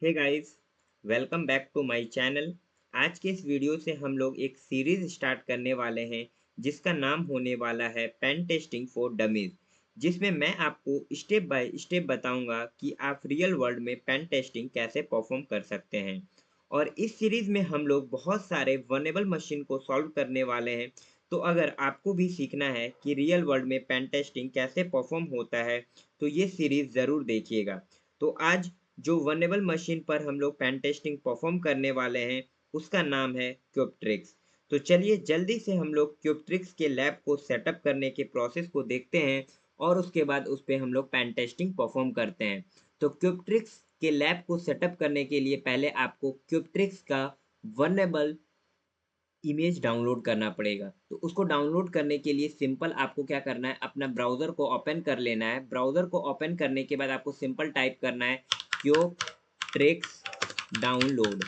Hey guys, welcome back to my channel. आज के इस वीडियो से हम लोग एक सीरीज स्टार्ट करने वाले हैं जिसका नाम होने वाला है पेन टेस्टिंग फॉर डमीज, जिसमें मैं आपको स्टेप बाय स्टेप बताऊंगा कि आप रियल वर्ल्ड में पेन टेस्टिंग कैसे परफॉर्म कर सकते हैं। और इस सीरीज में हम लोग बहुत सारे वनेबल मशीन को सॉल्व करने वाले हैं। तो अगर आपको भी सीखना है कि रियल वर्ल्ड में पेन टेस्टिंग कैसे परफॉर्म होता है तो ये सीरीज ज़रूर देखिएगा। तो आज जो वनेबल मशीन पर हम लोग पेन टेस्टिंग परफॉर्म करने वाले हैं उसका नाम है क्यूबट्रिक्स। तो चलिए जल्दी से हम लोग क्यूबट्रिक्स के लैब को सेटअप करने के प्रोसेस को देखते हैं और उसके बाद उस पर हम लोग पेन टेस्टिंग परफॉर्म करते हैं। तो क्यूबट्रिक्स के लैब को सेटअप करने के लिए पहले आपको क्यूबट्रिक्स का वनेबल इमेज डाउनलोड करना पड़ेगा। तो उसको डाउनलोड करने के लिए सिंपल आपको क्या करना है, अपना ब्राउज़र को ओपन कर लेना है। ब्राउज़र को ओपन करने के बाद आपको सिंपल टाइप करना है क्यूबट्रिक्स डाउनलोड।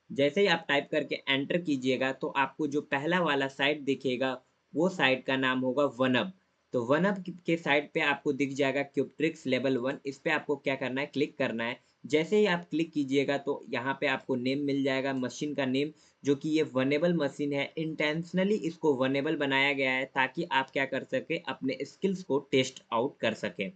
जैसे ही आप टाइप करके एंटर कीजिएगा तो आपको जो पहला वाला साइट दिखेगा वो साइट का नाम होगा वनअप। तो वनअप के साइट पे आपको दिख जाएगा क्यूबट्रिक्स लेवल 1। इस पे आपको क्या करना है, क्लिक करना है। जैसे ही आप क्लिक कीजिएगा तो यहाँ पे आपको नेम मिल जाएगा, मशीन का नेम, जो कि ये वनेबल मशीन है। इंटेंशनली इसको वनेबल बनाया गया है ताकि आप क्या कर सके, अपने स्किल्स को टेस्ट आउट कर सके।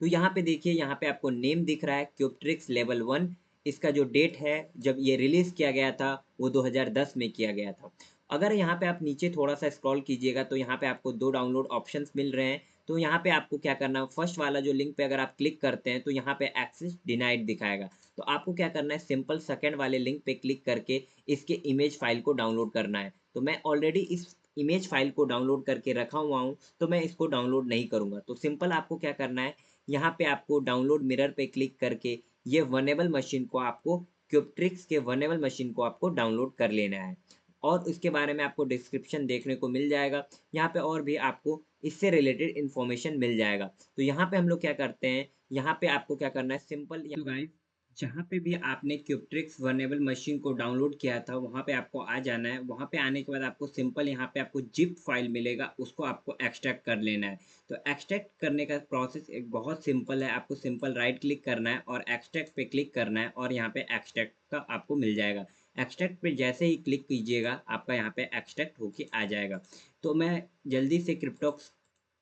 तो यहाँ पे देखिए, यहाँ पे आपको नेम दिख रहा है क्यूबट्रिक्स लेवल 1। इसका जो डेट है जब ये रिलीज किया गया था वो 2010 में किया गया था। अगर यहाँ पे आप नीचे थोड़ा सा स्क्रॉल कीजिएगा तो यहाँ पे आपको दो डाउनलोड ऑप्शंस मिल रहे हैं। तो यहाँ पे आपको क्या करना है, फर्स्ट वाला जो लिंक पे अगर आप क्लिक करते हैं तो यहाँ पे एक्सेस डिनाइड दिखाएगा। तो आपको क्या करना है, सिंपल सेकंड वाले लिंक पे क्लिक करके इसके इमेज फाइल को डाउनलोड करना है। तो मैं ऑलरेडी इस इमेज फाइल को डाउनलोड करके रखा हुआ हूँ तो मैं इसको डाउनलोड नहीं करूँगा। तो सिंपल आपको क्या करना है, यहाँ पे आपको डाउनलोड मिरर पे क्लिक करके ये वनेबल मशीन को आपको क्यूबट्रिक्स के वनेबल मशीन को आपको डाउनलोड कर लेना है। और उसके बारे में आपको डिस्क्रिप्शन देखने को मिल जाएगा। यहाँ पे और भी आपको इससे रिलेटेड इन्फॉर्मेशन मिल जाएगा। तो यहाँ पे हम लोग क्या करते हैं, यहाँ पे आपको क्या करना है, सिंपल तो गाइस, जहाँ पे भी आपने क्यूबट्रिक्स वनेबल मशीन को डाउनलोड किया था वहाँ पे आपको आ जाना है। वहाँ पे आने के बाद आपको सिंपल यहाँ पे आपको जिप फाइल मिलेगा, उसको आपको एक्सट्रैक्ट कर लेना है। तो एक्सट्रैक्ट करने का प्रोसेस एक बहुत सिंपल है। आपको सिंपल राइट क्लिक करना है और एक्सट्रैक्ट पे क्लिक करना है और यहाँ पे एक्सट्रैक्ट का आपको मिल जाएगा। एक्सट्रैक्ट पे जैसे ही क्लिक कीजिएगा आपका यहाँ पे एक्सट्रैक्ट होके आ जाएगा। तो मैं जल्दी से क्रिप्टॉक्स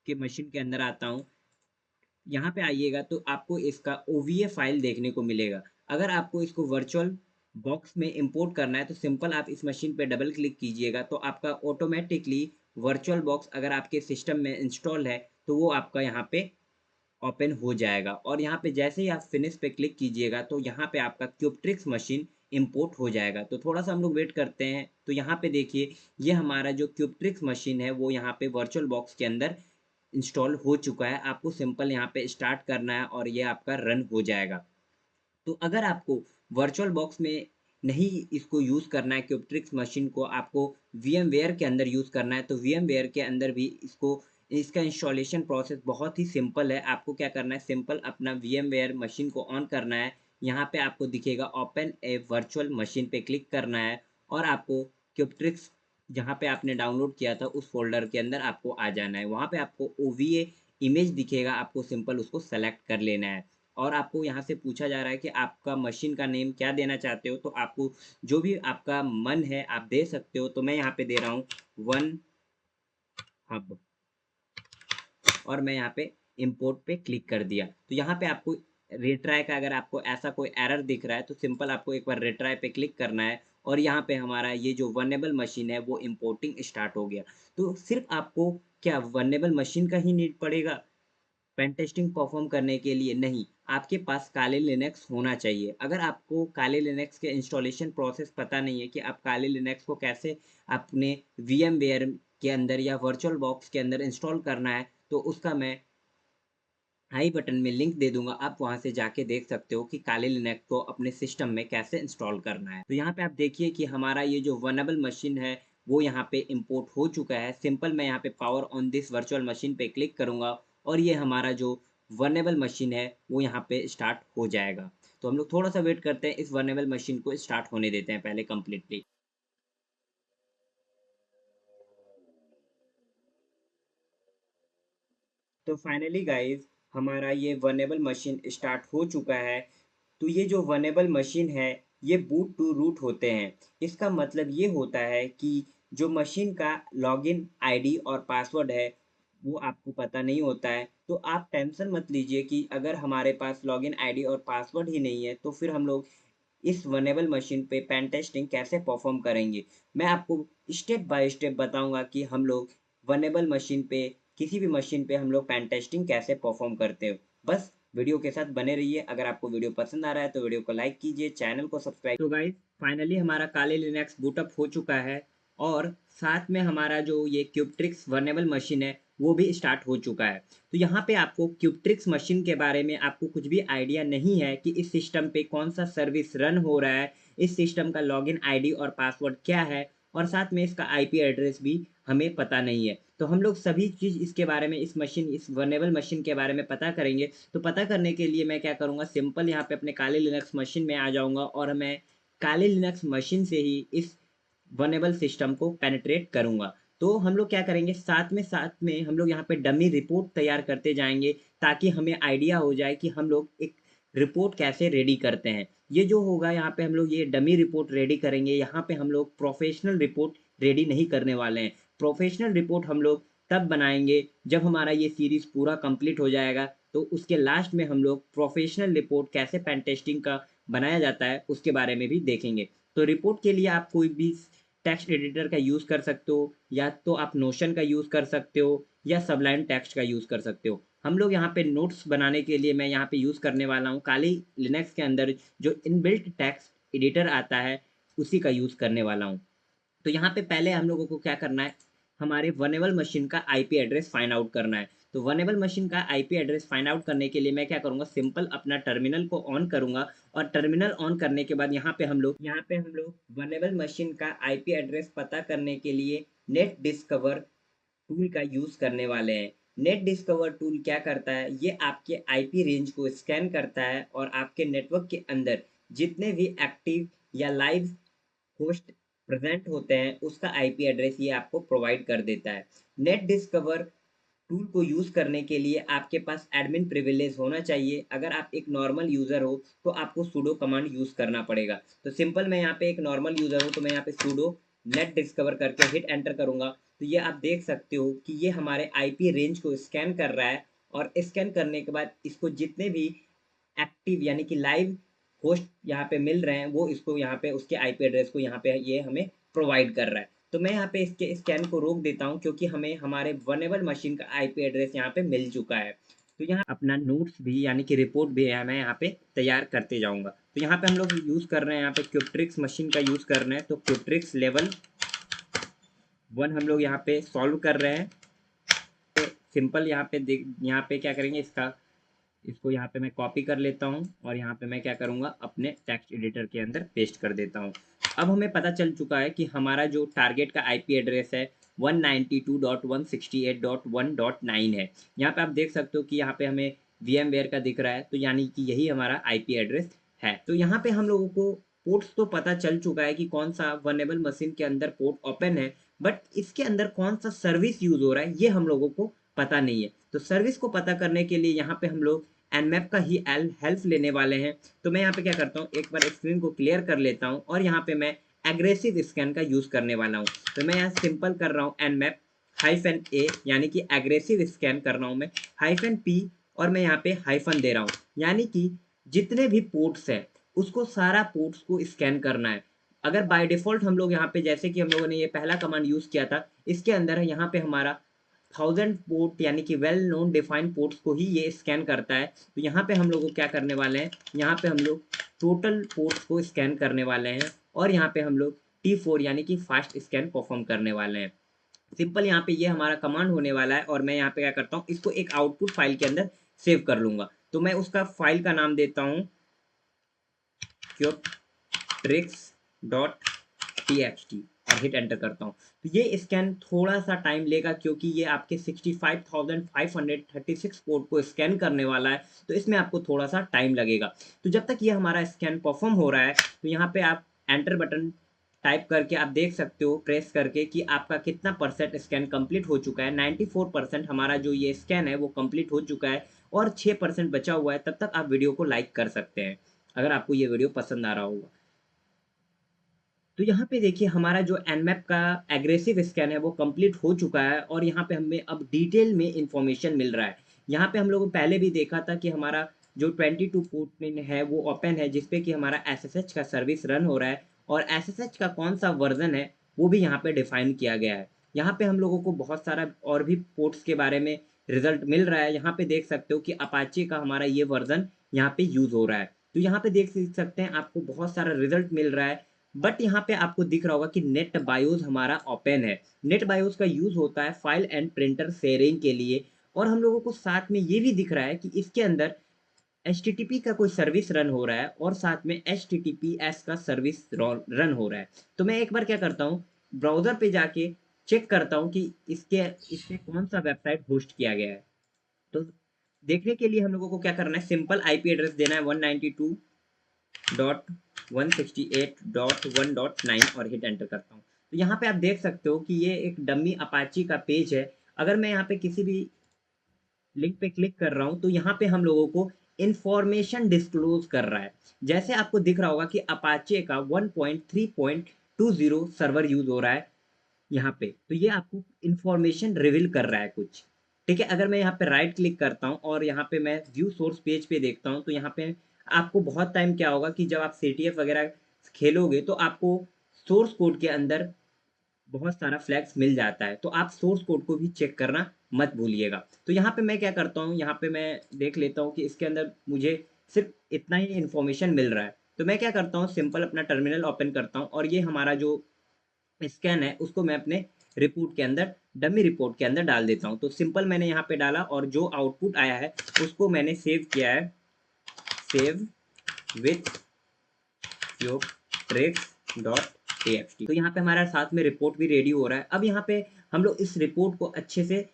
के मशीन के अंदर आता हूँ। यहाँ पे आइएगा तो आपको इसका OVA फाइल देखने को मिलेगा। अगर आपको इसको वर्चुअल बॉक्स में इंपोर्ट करना है तो सिंपल आप इस मशीन पे डबल क्लिक कीजिएगा तो आपका ऑटोमेटिकली वर्चुअल बॉक्स अगर आपके सिस्टम में इंस्टॉल है तो वो आपका यहाँ पे ओपन हो जाएगा। और यहाँ पे जैसे ही आप फिनिश पे क्लिक कीजिएगा तो यहाँ पे आपका क्यूबट्रिक्स मशीन इंपोर्ट हो जाएगा। तो थोड़ा सा हम लोग वेट करते हैं। तो यहाँ पे देखिए, ये हमारा जो क्यूबट्रिक्स मशीन है वो यहाँ पे वर्चुअल बॉक्स के अंदर इंस्टॉल हो चुका है। आपको सिंपल यहाँ पे स्टार्ट करना है और ये आपका रन हो जाएगा। तो अगर आपको वर्चुअल बॉक्स में नहीं इसको यूज़ करना है, क्यूबट्रिक्स मशीन को आपको VMware के अंदर यूज़ करना है तो VMware के अंदर भी इसको, इसका इंस्टॉलेशन प्रोसेस बहुत ही सिंपल है। आपको क्या करना है, सिंपल अपना VMware मशीन को ऑन करना है। यहाँ पे आपको दिखेगा ओपन ए वर्चुअल मशीन पे क्लिक करना है और आपको क्यूबट्रिक्स जहाँ पे आपने डाउनलोड किया था उस फ़ोल्डर के अंदर आपको आ जाना है। वहाँ पे आपको OVA इमेज दिखेगा, आपको सिंपल उसको सेलेक्ट कर लेना है। और आपको यहाँ से पूछा जा रहा है कि आपका मशीन का नेम क्या देना चाहते हो। तो आपको जो भी आपका मन है आप दे सकते हो। तो मैं यहाँ पे दे रहा हूँ वन हब और मैं यहाँ पे इंपोर्ट पे क्लिक कर दिया। तो यहाँ पे आपको रिट्राई का, अगर आपको ऐसा कोई एरर दिख रहा है तो सिंपल आपको एक बार रिट्राई पे क्लिक करना है और यहाँ पे हमारा ये जो वनेबल मशीन है वो इंपोर्टिंग स्टार्ट हो गया। तो सिर्फ आपको क्या वनेबल मशीन का ही नीड पड़ेगा पेन टेस्टिंग परफॉर्म करने के लिए? नहीं, आपके पास काले लिनक्स होना चाहिए। अगर आपको काले लिनक्स के इंस्टॉलेशन प्रोसेस पता नहीं है कि आप काले लिनक्स को कैसे अपने VMware के अंदर या वर्चुअल बॉक्स के अंदर इंस्टॉल करना है तो उसका मैं आई बटन में लिंक दे दूंगा। आप वहां से जाके देख सकते हो कि काले लिनक्स को अपने सिस्टम में कैसे इंस्टॉल करना है। तो यहाँ पे आप देखिए कि हमारा ये जो वनेबल मशीन है वो यहाँ पे इंपोर्ट हो चुका है। सिंपल मैं यहाँ पे power on this virtual machine पे क्लिक करूंगा और ये हमारा जो वनेबल मशीन है वो यहाँ पे स्टार्ट हो जाएगा। तो हम लोग थोड़ा सा वेट करते हैं, इस वनेबल मशीन को स्टार्ट होने देते हैं पहले कम्प्लीटली। तो फाइनली गाइज, हमारा ये वनेबल मशीन स्टार्ट हो चुका है। तो ये जो वनेबल मशीन है ये बूट टू रूट होते हैं। इसका मतलब ये होता है कि जो मशीन का लॉगिन आईडी और पासवर्ड है वो आपको पता नहीं होता है। तो आप टेंशन मत लीजिए कि अगर हमारे पास लॉगिन आईडी और पासवर्ड ही नहीं है तो फिर हम लोग इस वनेबल मशीन पे पेन टेस्टिंग कैसे परफॉर्म करेंगे। मैं आपको स्टेप बाय स्टेप बताऊंगा कि हम लोग वनेबल मशीन पे किसी भी मशीन पे हम लोग पेन टेस्टिंग कैसे परफॉर्म करते हो। बस वीडियो के साथ बने रहिए। अगर आपको वीडियो पसंद आ रहा है तो वीडियो को लाइक कीजिए, चैनल को सब्सक्राइब। तो गाइस फाइनली हमारा काले लिनक्स बूटअप हो चुका है और साथ में हमारा जो ये क्यूबट्रिक्स वनेबल मशीन है वो भी स्टार्ट हो चुका है। तो यहाँ पे आपको क्यूबट्रिक्स मशीन के बारे में आपको कुछ भी आइडिया नहीं है कि इस सिस्टम पे कौन सा सर्विस रन हो रहा है, इस सिस्टम का लॉगिन आईडी और पासवर्ड क्या है, और साथ में इसका आईपी एड्रेस भी हमें पता नहीं है। तो हम लोग सभी चीज़ इसके बारे में इस वनेबल मशीन के बारे में पता करेंगे। तो पता करने के लिए मैं क्या करूँगा, सिंपल यहाँ पे अपने काले लिनक्स मशीन में आ जाऊँगा और मैं काले लिनक्स मशीन से ही इस वनेबल सिस्टम को पेनिट्रेट करूँगा। तो हम लोग क्या करेंगे, साथ में हम लोग यहाँ पे डमी रिपोर्ट तैयार करते जाएंगे ताकि हमें आइडिया हो जाए कि हम लोग एक रिपोर्ट कैसे रेडी करते हैं। ये जो होगा यहाँ पे हम लोग ये डमी रिपोर्ट रेडी करेंगे। यहाँ पे हम लोग प्रोफेशनल रिपोर्ट रेडी नहीं करने वाले हैं। प्रोफेशनल रिपोर्ट हम लोग तब बनाएंगे जब हमारा ये सीरीज पूरा कंप्लीट हो जाएगा। तो उसके लास्ट में हम लोग प्रोफेशनल रिपोर्ट कैसे पेन टेस्टिंग का बनाया जाता है उसके बारे में भी देखेंगे। तो रिपोर्ट के लिए आप कोई भी टेक्स्ट एडिटर का यूज़ कर सकते हो, या तो आप नोशन का यूज़ कर सकते हो या सबलाइन टेक्स्ट का यूज़ कर सकते हो। हम लोग यहाँ पे नोट्स बनाने के लिए मैं यहाँ पे यूज़ करने वाला हूँ काली लिनक्स के अंदर जो इनबिल्ट टेक्स्ट एडिटर आता है उसी का यूज़ करने वाला हूँ। तो यहाँ पे पहले हम लोगों को क्या करना है, हमारे वनेबल मशीन का आईपी एड्रेस फाइंड आउट करना है। तो वनेबल मशीन का आईपी एड्रेस फाइंड आउट करने के लिए मैं क्या करूँगा, सिंपल अपना टर्मिनल को ऑन करूँगा और टर्मिनल ऑन करने के बाद यहाँ पे हम लोग वनेबल मशीन का आईपी एड्रेस पता करने के लिए नेट डिस्कवर टूल का यूज़ करने वाले हैं। नेट डिस्कवर टूल क्या करता है, ये आपके आईपी रेंज को स्कैन करता है और आपके नेटवर्क के अंदर जितने भी एक्टिव या लाइव होस्ट प्रेजेंट होते हैं उसका आईपी एड्रेस ये आपको प्रोवाइड कर देता है। नेट डिस्कवर टूल को यूज़ करने के लिए आपके पास एडमिन प्रिविलेज होना चाहिए। अगर आप एक नॉर्मल यूज़र हो तो आपको सूडो कमांड यूज़ करना पड़ेगा। तो सिंपल मैं यहाँ पे एक नॉर्मल यूज़र हूँ तो मैं यहाँ पे सूडो नेट डिस्कवर करके हिट एंटर करूँगा। तो ये आप देख सकते हो कि ये हमारे आईपी रेंज को स्कैन कर रहा है और स्कैन करने के बाद इसको जितने भी एक्टिव यानी कि लाइव होस्ट यहाँ पे मिल रहे हैं वो इसको यहाँ पे उसके आईपी एड्रेस को यहाँ पे ये हमें प्रोवाइड कर रहा है। तो मैं यहाँ पे इसके स्कैन को रोक देता हूँ क्योंकि हमें हमारे वनेबल मशीन का आईपी एड्रेस यहाँ पे मिल चुका है। तो यहाँ अपना नोट्स भी यानी कि रिपोर्ट भी है मैं यहाँ पे तैयार करते जाऊँगा। तो यहाँ पे हम लोग यूज़ कर रहे हैं, यहाँ पे क्यूबट्रिक्स मशीन का यूज़ कर रहे हैं। तो क्यूबट्रिक्स लेवल 1 हम लोग यहाँ पे सॉल्व कर रहे हैं। तो सिंपल यहाँ पे क्या करेंगे, इसको यहाँ पे मैं कॉपी कर लेता हूँ और यहाँ पे मैं क्या करूँगा, अपने टेक्स्ट एडिटर के अंदर पेस्ट कर देता हूँ। अब हमें पता चल चुका है कि हमारा जो टारगेट का आईपी एड्रेस है 192.168.1.9 है। यहाँ पे आप देख सकते हो कि यहाँ पे हमें VMware का दिख रहा है, तो यानी कि यही हमारा आईपी एड्रेस है। तो यहाँ पे हम लोगों को पोर्ट्स तो पता चल चुका है कि कौन सा वनेबल मशीन के अंदर पोर्ट ओपन है, बट इसके अंदर कौन सा सर्विस यूज हो रहा है ये हम लोगों को पता नहीं है। तो सर्विस को पता करने के लिए यहाँ पे हम लोग nmap का ही हेल्प लेने वाले हैं। तो मैं यहाँ पे क्या करता हूँ, एक बार स्क्रीन को क्लियर कर लेता हूँ और यहाँ पे मैं एग्रेसिव स्कैन का यूज़ करने वाला हूँ। तो मैं यहाँ सिंपल कर रहा हूँ nmap -a यानी कि एग्रेसिव स्कैन कर रहा हूँ मैं -p और मैं यहाँ पे हाइफन दे रहा हूँ, यानी कि जितने भी पोर्ट्स हैं उसको सारा पोर्ट्स को स्कैन करना है। अगर बाय डिफ़ॉल्ट हम लोग यहाँ पे जैसे कि हम लोगों ने ये पहला कमांड यूज़ किया था, इसके अंदर है यहाँ पे हमारा 1000 पोर्ट यानी कि वेल नोन डिफाइंड पोर्ट्स को ही ये स्कैन करता है। तो यहाँ पे हम लोग को क्या करने वाले हैं, यहाँ पे हम लोग टोटल पोर्ट्स को स्कैन करने वाले हैं और यहाँ पे हम लोग T4 यानी कि फास्ट स्कैन परफॉर्म करने वाले हैं। सिंपल यहाँ पे ये हमारा कमांड होने वाला है और मैं यहाँ पे क्या करता हूँ, इसको एक आउटपुट फाइल के अंदर सेव कर लूँगा। तो मैं उसका फाइल का नाम देता हूँ क्यूबट्रिक्स.txt और हिट एंटर करता हूँ। तो ये स्कैन थोड़ा सा टाइम लेगा क्योंकि ये आपके 65,536 पोर्ट को स्कैन करने वाला है, तो इसमें आपको थोड़ा सा टाइम लगेगा। तो जब तक ये हमारा स्कैन परफॉर्म हो रहा है तो यहाँ पे आप एंटर बटन टाइप करके आप देख सकते हो प्रेस करके कि आपका कितना परसेंट स्कैन कंप्लीट हो चुका है। 94% हमारा जो ये स्कैन है वो कंप्लीट हो चुका है और 6% बचा हुआ है। तब तक आप वीडियो को लाइक कर सकते हैं। अगर आपको ये वीडियो पसंद आ रहा होगा। तो यहाँ पे देखिए हमारा जो एनमैप का एग्रेसिव स्कैन है वो कंप्लीट हो चुका है और यहाँ पे हमें अब डिटेल में इंफॉर्मेशन मिल रहा है। यहाँ पे हम लोगों ने पहले भी देखा था कि हमारा जो 22 पोर्ट पिन है वो ओपन है, जिसपे कि हमारा एसएसएच का सर्विस रन हो रहा है और एसएसएच का कौन सा वर्जन है वो भी यहाँ पे डिफाइन किया गया है। यहाँ पे हम लोगों को बहुत सारा और भी पोर्ट्स के बारे में रिजल्ट मिल रहा है। यहाँ पे देख सकते हो कि अपाचे का हमारा ये वर्जन यहाँ पे यूज हो रहा है। तो यहाँ पे देख सकते हैं आपको बहुत सारा रिजल्ट मिल रहा है। बट यहाँ पे आपको दिख रहा होगा कि नेट बायोस हमारा ओपन है। नेट बायोस का यूज होता है फाइल एंड प्रिंटर शेयरिंग के लिए और हम लोगों को साथ में ये भी दिख रहा है कि इसके अंदर HTTP का कोई सर्विस रन हो रहा है और साथ में HTTPS का सर्विस रन हो रहा है। तो मैं एक बार क्या करता हूँ, ब्राउजर पे जाके चेक करता हूँ कि इससे कौन सा वेबसाइट होस्ट किया गया है। तो देखने के लिए हम लोगों को क्या करना है, सिंपल आईपी एड्रेस देना है 192.168.1.9 और हिट एंटर करता हूँ। तो यहाँ पे आप देख सकते हो कि ये एक डमी अपाची का पेज है। अगर मैं यहाँ पे किसी भी लिंक पे क्लिक कर रहा हूँ तो यहाँ पे हम लोगों को इंफॉर्मेशन डिस्क्लोज कर रहा है। जैसे आपको दिख रहा होगा कि अपाचे का 1.3.20 सर्वर यूज हो रहा है यहाँ पे, तो ये आपको इंफॉर्मेशन रिवील कर रहा है कुछ। ठीक है, अगर मैं यहाँ पे राइट क्लिक करता हूँ और यहाँ पे मैं व्यू सोर्स पेज पे देखता हूँ तो यहाँ पे आपको बहुत टाइम क्या होगा कि जब आप CTF वगैरह खेलोगे तो आपको सोर्स कोड के अंदर बहुत सारा फ्लैग्स मिल जाता है, तो आप सोर्स कोड को भी चेक करना मत भूलिएगा। तो यहाँ पे मैं क्या करता हूँ, यहाँ पे मैं देख लेता हूँ कि इसके अंदर मुझे सिर्फ इतना ही इन्फॉर्मेशन मिल रहा है। तो मैं क्या करता हूँ, सिंपल अपना टर्मिनल ओपन करता हूँ और ये हमारा जो स्कैन है उसको मैं अपने रिपोर्ट के अंदर, डमी रिपोर्ट के अंदर डाल देता हूँ। तो सिंपल मैंने यहाँ पे डाला और जो आउटपुट आया है उसको मैंने सेव किया है, सेव विथ ट्रिक्स.txt। तो यहाँ पे हमारा साथ में रिपोर्ट भी रेडी हो रहा है। अब यहाँ पे हम लोग इस रिपोर्ट को अच्छे से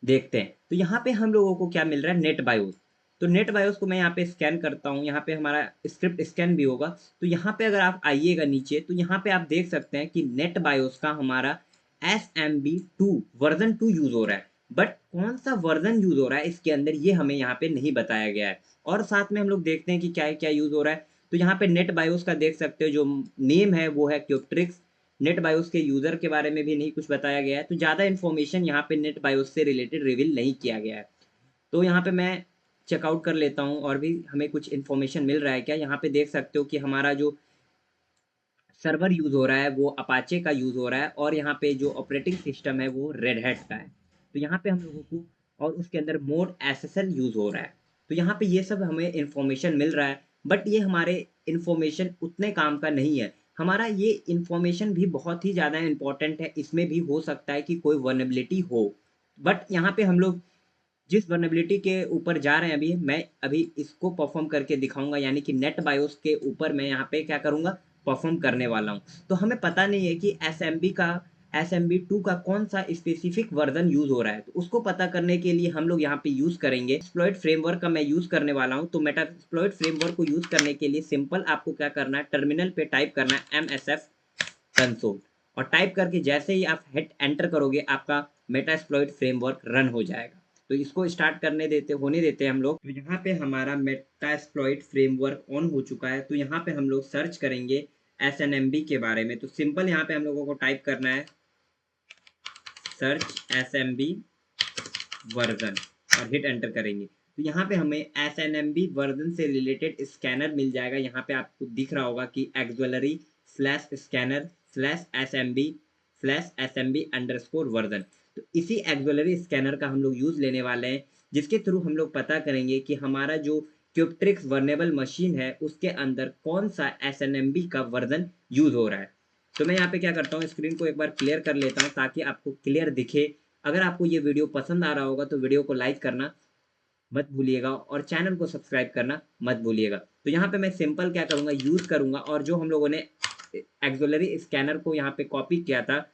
देखते हैं। तो यहाँ पे हम लोगों को क्या मिल रहा है, नेट बायोस। तो नेट बायोस को मैं यहाँ पे स्कैन करता हूँ, यहाँ पे हमारा स्क्रिप्ट स्कैन भी होगा। तो यहाँ पे अगर आप आइएगा नीचे तो यहाँ पे आप देख सकते हैं कि नेट बायोस का हमारा SMB2 वर्जन 2 यूज हो रहा है। बट कौन सा वर्जन यूज हो रहा है इसके अंदर ये हमें यहाँ पे नहीं बताया गया है। और साथ में हम लोग देखते हैं कि क्या क्या यूज हो रहा है। तो यहाँ पे नेट बायोस का देख सकते हो जो नेम है वो है क्यूबट्रिक्स। नेट बायोस के यूजर के बारे में भी नहीं कुछ बताया गया है, तो ज़्यादा इन्फॉर्मेशन यहाँ पे नेट बायोस से रिलेटेड रिवील नहीं किया गया है। तो यहाँ पे मैं चेकआउट कर लेता हूँ और भी हमें कुछ इन्फॉर्मेशन मिल रहा है क्या। यहाँ पे देख सकते हो कि हमारा जो सर्वर यूज़ हो रहा है वो अपाचे का यूज़ हो रहा है और यहाँ पे जो ऑपरेटिंग सिस्टम है वो रेड हैट का है। तो यहाँ पे हम लोगों को और उसके अंदर मोड SSL यूज़ हो रहा है। तो यहाँ पे ये सब हमें इन्फॉर्मेशन मिल रहा है। बट ये हमारे इन्फॉर्मेशन उतने काम का नहीं है। हमारा ये इन्फॉर्मेशन भी बहुत ही ज़्यादा इंपॉर्टेंट है, इसमें भी हो सकता है कि कोई वनएबिलिटी हो। बट यहाँ पे हम लोग जिस वनएबिलिटी के ऊपर जा रहे हैं अभी, मैं अभी इसको परफॉर्म करके दिखाऊंगा, यानी कि नेट बायोस के ऊपर मैं यहाँ पे क्या करूंगा, परफॉर्म करने वाला हूँ। तो हमें पता नहीं है कि SMB2 का कौन सा स्पेसिफिक वर्जन यूज हो रहा है। तो उसको पता करने के लिए हम लोग यहाँ पे यूज करेंगे एक्सप्लॉइट फ्रेमवर्क का मैं यूज करने वाला हूँ। तो मेटा एक्सप्लॉइट फ्रेमवर्क को यूज करने के लिए सिंपल आपको क्या करना है, टर्मिनल पे टाइप करना है MSF कंसोल और टाइप करके जैसे ही आप हिट एंटर करोगे आपका मेटास्प्लॉइट फ्रेमवर्क रन हो जाएगा। तो इसको स्टार्ट होने देते हैं हम लोग। तो यहाँ पे हमारा मेटास्प्लॉइट फ्रेमवर्क ऑन हो चुका है। तो यहाँ पे हम लोग सर्च करेंगे SNMB के बारे में। तो सिंपल यहाँ पे हम लोगों को टाइप करना है सर्च SMB वर्जन और हिट एंटर करेंगे। तो यहाँ पे हमें SNMB वर्जन से रिलेटेड स्कैनर मिल जाएगा। यहाँ पे आपको दिख रहा होगा कि auxiliary slash scanner slash SMB underscore version. तो इसी एक्सुअलरी स्कैनर का हम लोग यूज लेने वाले हैं, जिसके थ्रू हम लोग पता करेंगे कि हमारा जो क्यूबट्रिक्स वर्नेबल मशीन है उसके अंदर कौन सा SNMB का वर्जन यूज हो रहा है। तो मैं यहाँ पे क्या करता हूँ, स्क्रीन को एक बार क्लियर कर लेता हूँ ताकि आपको क्लियर दिखे। अगर आपको ये वीडियो पसंद आ रहा होगा तो वीडियो को लाइक करना मत भूलिएगा और चैनल को सब्सक्राइब करना मत भूलिएगा। तो यहाँ पे मैं सिंपल क्या करूँगा, यूज़ करूँगा और जो हम लोगों ने एक्सुअलरी स्कैनर को यहाँ पे कॉपी किया था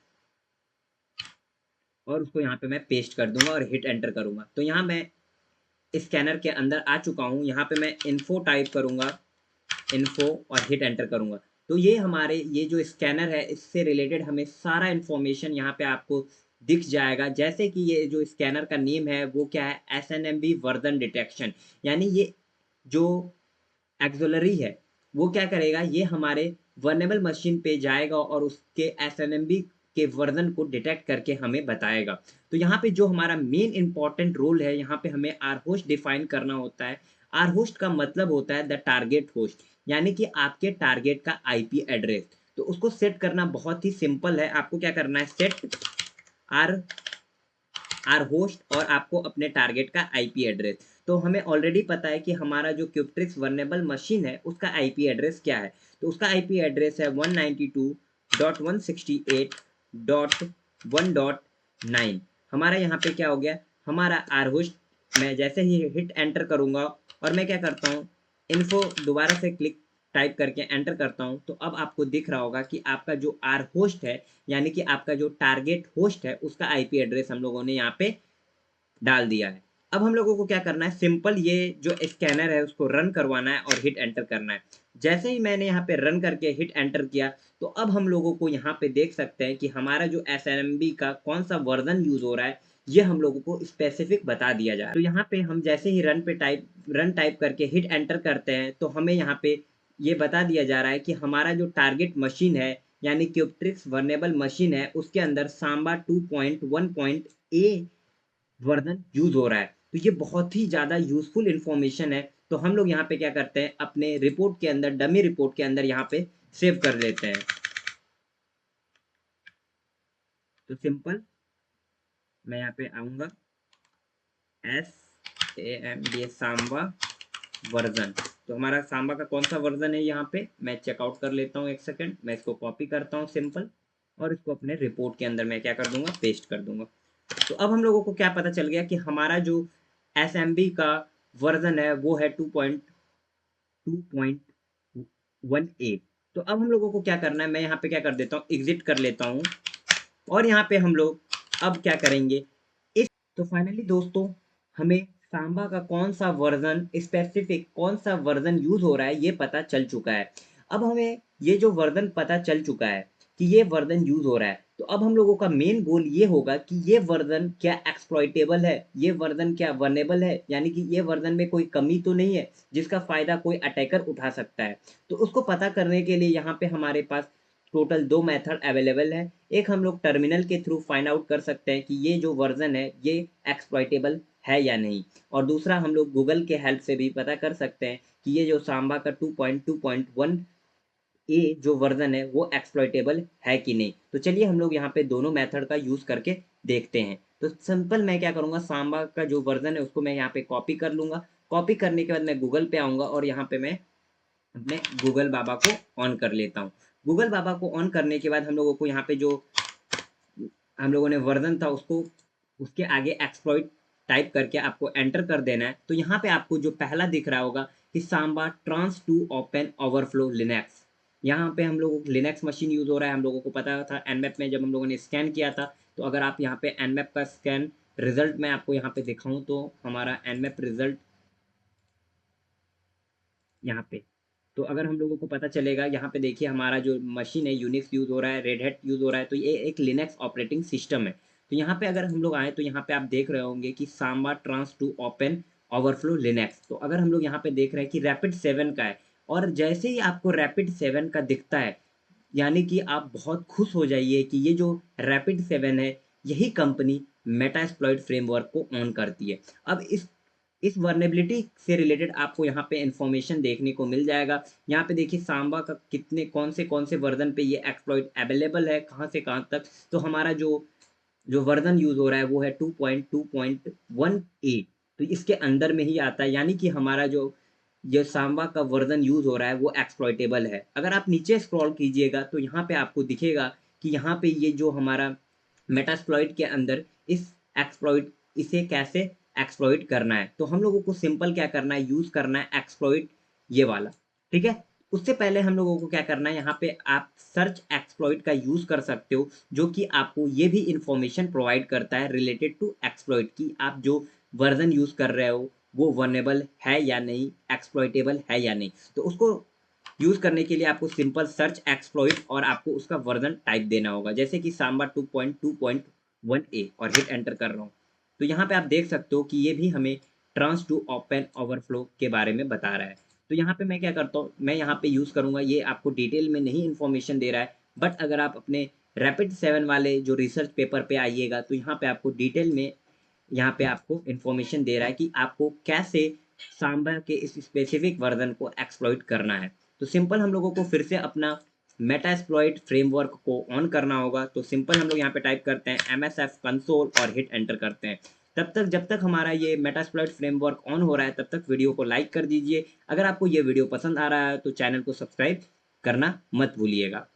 और उसको यहाँ पे मैं पेस्ट कर दूंगा और हिट एंटर करूँगा। तो यहाँ मैं स्कैनर के अंदर आ चुका हूँ। यहाँ पे मैं इन्फो टाइप करूँगा, इन्फो और हिट एंटर करूँगा। तो ये हमारे ये जो स्कैनर है इससे रिलेटेड हमें सारा इन्फॉर्मेशन यहाँ पे आपको दिख जाएगा। जैसे कि ये जो स्कैनर का नेम है वो क्या है, SNMB वर्जन डिटेक्शन। यानी ये जो एक्सुलरी है, वो क्या करेगा, ये हमारे वर्नेबल मशीन पे जाएगा और उसके एसएनएमबी के वर्जन को डिटेक्ट करके हमें बताएगा। तो यहाँ पे जो हमारा मेन इंपॉर्टेंट रोल है, यहाँ पे हमें आर होस्ट डिफाइन करना होता है। आर होस्ट का मतलब होता है द टारगेट होस्ट, यानी कि आपके टारगेट का आईपी एड्रेस। तो उसको सेट करना बहुत ही सिंपल है। आपको क्या करना है, सेट आर आर होस्ट और आपको अपने टारगेट का आईपी एड्रेस। तो हमें ऑलरेडी पता है कि हमारा जो क्यूबट्रिक्स वर्नेबल मशीन है उसका आईपी एड्रेस क्या है। तो उसका आईपी एड्रेस है 192.168.1.9। हमारा यहाँ पे क्या हो गया, हमारा आर होस्ट, मैं जैसे ही हिट एंटर करूँगा और मैं क्या करता हूँ, इन्फो दोबारा से क्लिक टाइप करके एंटर करता हूँ, तो अब आपको दिख रहा होगा कि आपका जो आर होस्ट है, यानी कि आपका जो टारगेट होस्ट है, उसका आईपी एड्रेस हम लोगों ने यहाँ पे डाल दिया है। अब हम लोगों को क्या करना है, सिंपल ये जो स्कैनर है उसको रन करवाना है और हिट एंटर करना है। जैसे ही मैंने यहाँ पे रन करके हिट एंटर किया, तो अब हम लोगों को यहाँ पे देख सकते हैं कि हमारा जो एसएनएमबी का कौन सा वर्जन यूज हो रहा है, ये हम लोगों को स्पेसिफिक बता दिया जा रहा है। तो यहाँ पे हम जैसे ही रन टाइप करके हिट एंटर करते हैं, तो हमें यहाँ पे ये बता दिया जा रहा है कि हमारा जो टारगेट मशीन है, यानी क्यूबट्रिक्स वर्नेबल मशीन है, उसके अंदर सांबा 2.1.a वर्जन यूज हो रहा है। तो ये बहुत ही ज़्यादा यूजफुल इंफॉर्मेशन है। तो हम लोग यहाँ पे क्या करते हैं, अपने रिपोर्ट के अंदर, डमी रिपोर्ट के अंदर यहाँ पे सेव कर लेते हैं। तो सिंपल मैं यहाँ पे आऊँगा, SAMBA सांबा वर्जन। तो हमारा सांबा का कौन सा वर्जन है, यहाँ पे मैं चेकआउट कर लेता हूँ। एक सेकंड, मैं इसको कॉपी करता हूँ सिंपल, और इसको अपने रिपोर्ट के अंदर मैं क्या कर दूंगा, पेस्ट कर दूंगा। तो अब हम लोगों को क्या पता चल गया कि हमारा जो SMB का वर्जन है वो है 2.1A। तो अब हम लोगों को क्या करना है, मैं यहाँ पे क्या कर देता हूँ, एग्जिट कर लेता हूँ, और यहाँ पे हम लोग अब क्या करेंगे इस। तो फाइनली दोस्तों, हमें सांबा का कौन सा वर्जन, स्पेसिफिक कौन सा वर्जन यूज हो रहा है, ये पता चल चुका है। अब हमें ये जो वर्जन पता चल चुका है कि ये वर्जन यूज हो रहा है, तो अब हम लोगों का मेन गोल ये होगा कि ये वर्जन क्या एक्सप्लॉइटेबल है, ये वर्जन क्या वर्नेबल है, यानी कि ये वर्जन में कोई कमी तो नहीं है जिसका फायदा कोई अटैकर उठा सकता है। तो उसको पता करने के लिए यहाँ पे हमारे पास टोटल दो मेथड अवेलेबल है। एक हम लोग टर्मिनल के थ्रू फाइंड आउट कर सकते हैं कि ये जो वर्जन है ये एक्सप्लॉइटेबल है या नहीं, और दूसरा हम लोग गूगल के हेल्प से भी पता कर सकते हैं कि ये जो सांबा का 2.2.1 ए जो वर्जन है वो एक्सप्लॉइटेबल है कि नहीं। तो चलिए हम लोग यहाँ पे दोनों मेथड का यूज करके देखते हैं। तो सिंपल मैं क्या करूँगा, सांबा का जो वर्जन है उसको मैं यहाँ पे कॉपी कर लूँगा। कॉपी करने के बाद मैं गूगल पे आऊँगा और यहाँ पे मैं अपने गूगल बाबा को ऑन कर लेता हूँ। गूगल बाबा को ऑन करने के बाद हम लोगों को यहाँ पे जो हम लोगों ने वर्जन था उसको, उसके आगे एक्सप्लॉइट टाइप करके आपको एंटर कर देना है। तो यहाँ पे आपको जो पहला दिख रहा होगा कि Samba trans to open overflow Linux, यहाँ पे हम लोगों को लिनक्स मशीन यूज हो रहा है। हम लोगों को पता था एनमैप में जब हम लोगों ने स्कैन किया था। तो अगर आप यहाँ पे एनमैप का स्कैन रिजल्ट मैं आपको यहाँ पे दिखाऊं, तो हमारा एनमैप रिजल्ट यहाँ पे, तो अगर हम लोगों को पता चलेगा, यहाँ पे देखिए हमारा जो मशीन है यूनिक्स यूज हो रहा है, रेड हैट यूज हो रहा है, तो ये एक लिनक्स ऑपरेटिंग सिस्टम है। तो यहाँ पे अगर हम लोग आए तो यहाँ पे आप देख रहे होंगे कि Samba trans to open overflow Linux. तो अगर हम लोग यहाँ पे देख रहे हैं कि रैपिड 7 का है, और जैसे ही आपको रैपिड 7 का दिखता है, यानी कि आप बहुत खुश हो जाइए कि ये जो रैपिड 7 है, यही कंपनी मेटास्प्लॉइट फ्रेमवर्क को ऑन करती है। अब इस वर्नेबिलिटी से रिलेटेड आपको यहाँ पे इंफॉर्मेशन देखने को मिल जाएगा। यहाँ पे देखिए सांबा का कितने कौन से वर्जन पे ये एक्सप्लॉइट अवेलेबल है, कहाँ से कहाँ तक। तो हमारा जो जो वर्जन यूज हो रहा है वो है 2.2.1A। तो इसके अंदर में ही आता है, यानी कि हमारा जो जो सांबा का वर्जन यूज हो रहा है वो एक्सप्लॉइटेबल है। अगर आप नीचे स्क्रॉल कीजिएगा तो यहाँ पे आपको दिखेगा कि यहाँ पे ये जो हमारा मेटास्प्लॉइट के अंदर इस एक्सप्लॉइट इसे कैसे एक्सप्लॉइट करना है। तो हम लोगों को सिंपल क्या करना है, यूज करना है एक्सप्लॉइट ये वाला, ठीक है। उससे पहले हम लोगों को क्या करना है, यहाँ पे आप सर्च एक्सप्लॉइट का यूज कर सकते हो, जो कि आपको ये भी इंफॉर्मेशन प्रोवाइड करता है रिलेटेड टू एक्सप्लॉइट की आप जो वर्जन यूज कर रहे हो वो वर्नेबल है या नहीं, एक्सप्लॉइटेबल है या नहीं। तो उसको यूज करने के लिए आपको सिंपल सर्च एक्सप्लॉइट और आपको उसका वर्जन टाइप देना होगा, जैसे कि सांबा 2.2.1A, और हिट एंटर कर रहा हूँ। तो यहाँ पे आप देख सकते हो कि ये भी हमें ट्रांस टू ओपन ओवरफ्लो के बारे में बता रहा है। तो यहाँ पे मैं क्या करता हूँ, मैं यहाँ पे यूज़ करूँगा, ये आपको डिटेल में नहीं इन्फॉर्मेशन दे रहा है, बट अगर आप अपने रैपिड 7 वाले जो रिसर्च पेपर पे आइएगा तो यहाँ पे आपको डिटेल में यहाँ पे आपको इन्फॉर्मेशन दे रहा है कि आपको कैसे सांभर के इस स्पेसिफिक वर्जन को एक्सप्लॉइट करना है। तो सिंपल हम लोगों को फिर से अपना मेटा एक्सप्लॉइट फ्रेमवर्क को ऑन करना होगा। तो सिंपल हम लोग यहाँ पे टाइप करते हैं एमएसएफ कंसोल और हिट एंटर करते हैं। तब तक जब तक हमारा ये मेटा एक्सप्लॉइट फ्रेमवर्क ऑन हो रहा है तब तक वीडियो को लाइक कर दीजिए। अगर आपको ये वीडियो पसंद आ रहा है तो चैनल को सब्सक्राइब करना मत भूलिएगा।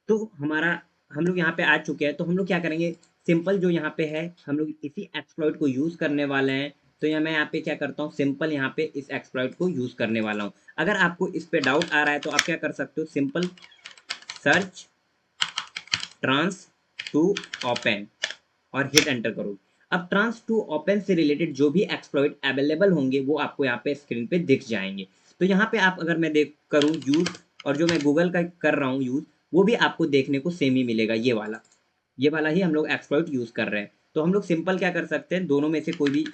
तो हमारा हम लोग यहाँ पे आ चुके हैं। तो हम लोग क्या करेंगे, सिंपल जो यहाँ पे है हम लोग इसी एक्सप्लॉइट को यूज़ करने वाले हैं। तो मैं यहाँ पे क्या करता हूँ, सिंपल यहाँ पे इस एक्सप्लॉइट को यूज़ करने वाला हूँ। अगर आपको इस पे डाउट आ रहा है तो आप क्या कर सकते हो, simple search trans to open और हिट एंटर करो। अब ट्रांस टू ओपन से रिलेटेड जो भी एक्सप्लॉइट अवेलेबल होंगे वो आपको यहाँ पे स्क्रीन पे दिख जाएंगे। तो यहाँ पे आप अगर मैं देख करूँ यूज़, और जो मैं गूगल का कर रहा हूँ यूज़, वो भी आपको देखने को सेम ही मिलेगा। ये वाला ही हम लोग एक्सप्लॉइट यूज़ कर रहे हैं। तो हम लोग सिंपल क्या कर सकते हैं, दोनों में से कोई भी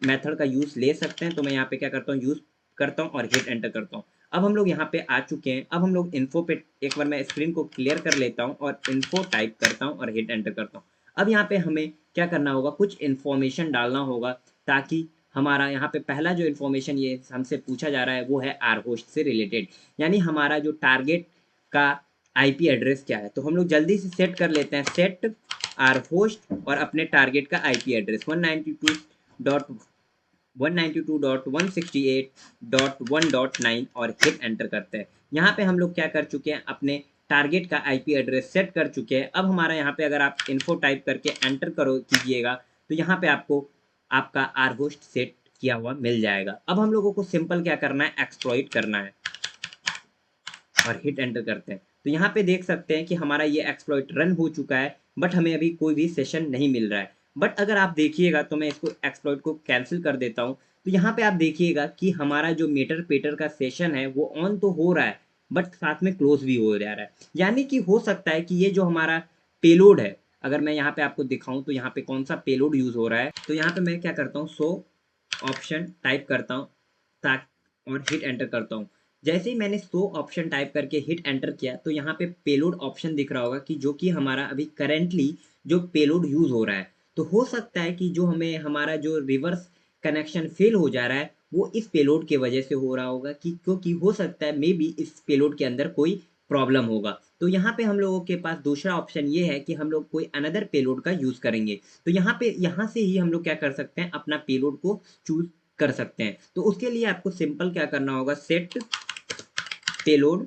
मेथड का यूज़ ले सकते हैं। तो मैं यहाँ पे क्या करता हूँ, यूज़ करता हूँ और हिट एंटर करता हूँ। अब हम लोग यहाँ पे आ चुके हैं। अब हम लोग इन्फो पे एक बार मैं स्क्रीन को क्लियर कर लेता हूँ और इन्फो टाइप करता हूँ और हिट एंटर करता हूँ। अब यहाँ पे हमें क्या करना होगा, कुछ इन्फॉर्मेशन डालना होगा, ताकि हमारा यहाँ पे पहला जो इन्फॉर्मेशन ये हमसे पूछा जा रहा है वो है आर होस्ट से रिलेटेड, यानी हमारा जो टारगेट का आईपी एड्रेस क्या है। तो हम लोग जल्दी से सेट कर लेते हैं, सेट आर होस्ट और अपने टारगेट का आईपी एड्रेस 192.168.168.1.9 और हिट एंटर करते हैं। यहाँ पे हम लोग क्या कर चुके हैं, अपने टारगेट का आईपी एड्रेस सेट कर चुके हैं। अब हमारा यहाँ पे अगर आप इन्फो टाइप करके एंटर करो कीजिएगा तो यहाँ पे आपको आपका आर होस्ट सेट किया हुआ मिल जाएगा। अब हम लोगों को सिंपल क्या करना है, एक्सप्लॉइट करना है और हिट एंटर करते हैं। तो यहाँ पे देख सकते हैं कि हमारा ये एक्सप्लॉइट रन हो चुका है, बट हमें अभी कोई भी सेशन नहीं मिल रहा है। बट अगर आप देखिएगा तो मैं इसको एक्सप्लॉइट को कैंसिल कर देता हूँ। तो यहाँ पे आप देखिएगा कि हमारा जो मीटर पेटर का सेशन है वो ऑन तो हो रहा है, बट साथ में क्लोज भी हो जा रहा है। यानी कि हो सकता है कि ये जो हमारा पेलोड है, अगर मैं यहाँ पे आपको दिखाऊं तो यहाँ पे कौन सा पेलोड यूज हो रहा है। तो यहाँ पे मैं क्या करता हूँ, सो ऑप्शन टाइप करता हूँ और हिट एंटर करता हूँ। जैसे ही मैंने शो ऑप्शन टाइप करके हिट एंटर किया तो यहाँ पे पेलोड ऑप्शन दिख रहा होगा कि जो कि हमारा अभी करेंटली जो पेलोड यूज हो रहा है। तो हो सकता है कि जो हमें हमारा जो रिवर्स कनेक्शन फेल हो जा रहा है वो इस पेलोड के वजह से हो रहा होगा, कि क्योंकि हो सकता है मे बी इस पेलोड के अंदर कोई प्रॉब्लम होगा। तो यहाँ पे हम लोगों के पास दूसरा ऑप्शन ये है कि हम लोग कोई अनदर पेलोड का यूज करेंगे। तो यहाँ से ही हम लोग क्या कर सकते हैं, अपना पेलोड को चूज कर सकते हैं। तो उसके लिए आपको सिंपल क्या करना होगा, सेट पेलोड,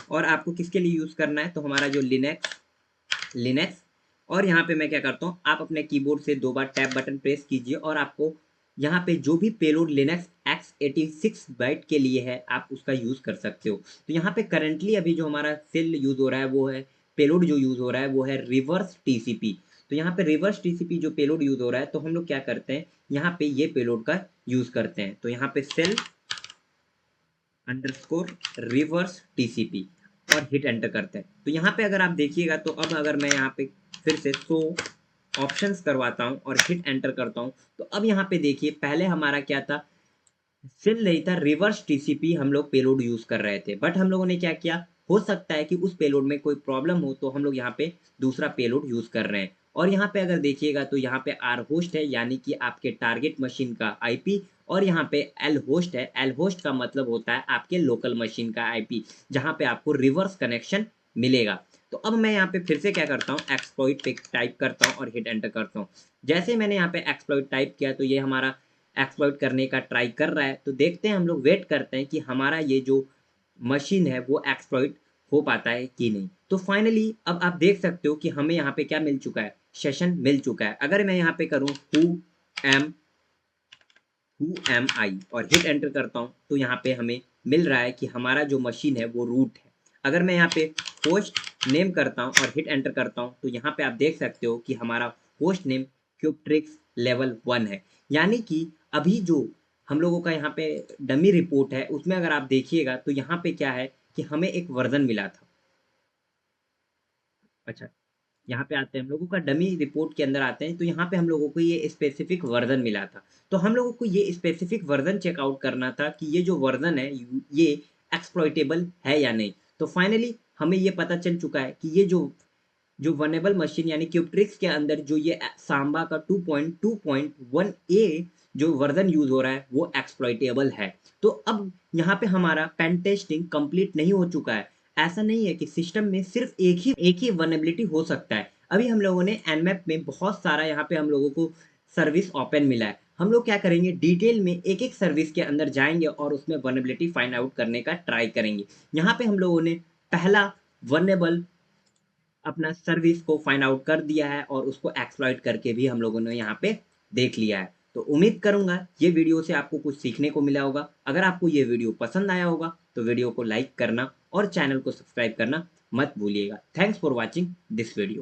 और आपको किसके लिए यूज करना है, तो हमारा जो लिनक्स। और यहाँ पे मैं क्या करता हूँ, आप अपने कीबोर्ड से 2 बार टैब बटन प्रेस कीजिए और आपको यहाँ पे जो भी पेलोड लिनक्स x86 बाइट के लिए है आप उसका यूज कर सकते हो। तो यहाँ पे करंटली अभी जो हमारा सेल यूज हो रहा है वो है, पेलोड जो यूज हो रहा है वो है रिवर्स टीसीपी। तो यहाँ पे रिवर्स टीसीपी जो पेलोड यूज हो रहा है, तो हम लोग क्या करते हैं, यहाँ पे ये पेलोड का यूज करते हैं। तो यहाँ पे सेल अंडरस्कोर रिवर्स टीसीपी और हिट एंटर करते हैं। तो यहाँ पे अगर आप देखिएगा तो अब अगर मैं यहाँ पे फिर से शो ऑप्शंस करवाता हूँ और हिट एंटर करता हूँ तो अब यहाँ पे देखिए, पहले हमारा क्या था, सेल नहीं था, रिवर्स टीसीपी हम लोग पेलोड यूज कर रहे थे। बट हम लोगों ने क्या किया, हो सकता है कि उस पेलोड में कोई प्रॉब्लम हो तो हम लोग यहाँ पे दूसरा पेलोड यूज कर रहे हैं। और यहाँ पे अगर देखिएगा तो यहाँ पे आर होस्ट है, यानी कि आपके टारगेट मशीन का आईपी, और यहाँ पे एल होस्ट है। एल होस्ट का मतलब होता है आपके लोकल मशीन का आईपी, जहाँ पे आपको रिवर्स कनेक्शन मिलेगा। तो अब मैं यहाँ पे फिर से क्या करता हूँ, एक्सप्लॉइट पे टाइप करता हूँ और हिट एंटर करता हूँ। जैसे ही मैंने यहाँ पे एक्सप्लॉइट टाइप किया तो ये हमारा एक्सप्लॉइट करने का ट्राई कर रहा है। तो देखते हैं, हम लोग वेट करते हैं कि हमारा ये जो मशीन है वो एक्सप्लॉइट हो पाता है कि नहीं। तो फाइनली अब आप देख सकते हो कि हमें यहाँ पे क्या मिल चुका है, सेशन मिल चुका है। अगर मैं यहाँ पे करूँ एम हु एम आई और हिट एंटर करता हूँ तो यहाँ पे हमें मिल रहा है कि हमारा जो मशीन है वो रूट है। अगर मैं यहाँ पे होस्ट नेम करता हूँ और हिट एंटर करता हूँ तो यहाँ पे आप देख सकते हो कि हमारा होस्ट नेम क्यूबट्रिक्स लेवल 1 है। यानी कि अभी जो हम लोगों का यहाँ पे डमी रिपोर्ट है उसमें अगर आप देखिएगा तो यहाँ पे क्या है कि हमें एक वर्जन मिला था। अच्छा, यहाँ पे आते हैं हम लोगों का डमी रिपोर्ट के अंदर आते हैं, तो यहाँ पे हम लोगों को ये स्पेसिफिक वर्जन मिला था। तो हम लोगों को ये स्पेसिफिक वर्जन चेकआउट करना था कि ये जो वर्जन है ये एक्सप्लॉइटेबल है या नहीं। तो फाइनली हमें ये पता चल चुका है कि ये जो वनेबल मशीन यानी क्यूबट्रिक्स के अंदर जो ये सांबा का 2.2.1 ए जो वर्जन यूज हो रहा है वो एक्सप्लॉइटेबल है। तो अब यहाँ पे हमारा पेन टेस्टिंग कंप्लीट नहीं हो चुका है। ऐसा नहीं है कि सिस्टम में सिर्फ एक ही वनेबिलिटी हो सकता है। अभी हम लोगों ने एनमैप में बहुत सारा यहाँ पे हम लोगों को सर्विस ओपन मिला है। हम लोग क्या करेंगे, डिटेल में एक एक सर्विस के अंदर जाएंगे और उसमें वनेबिलिटी फाइंड आउट करने का ट्राई करेंगे। यहाँ पे हम लोगों ने पहला वनेबल अपना सर्विस को फाइंड आउट कर दिया है और उसको एक्सप्लॉइट करके भी हम लोगों ने यहाँ पे देख लिया है। तो उम्मीद करूंगा ये वीडियो से आपको कुछ सीखने को मिला होगा। अगर आपको ये वीडियो पसंद आया होगा तो वीडियो को लाइक करना और चैनल को सब्सक्राइब करना मत भूलिएगा। Thanks for watching this video.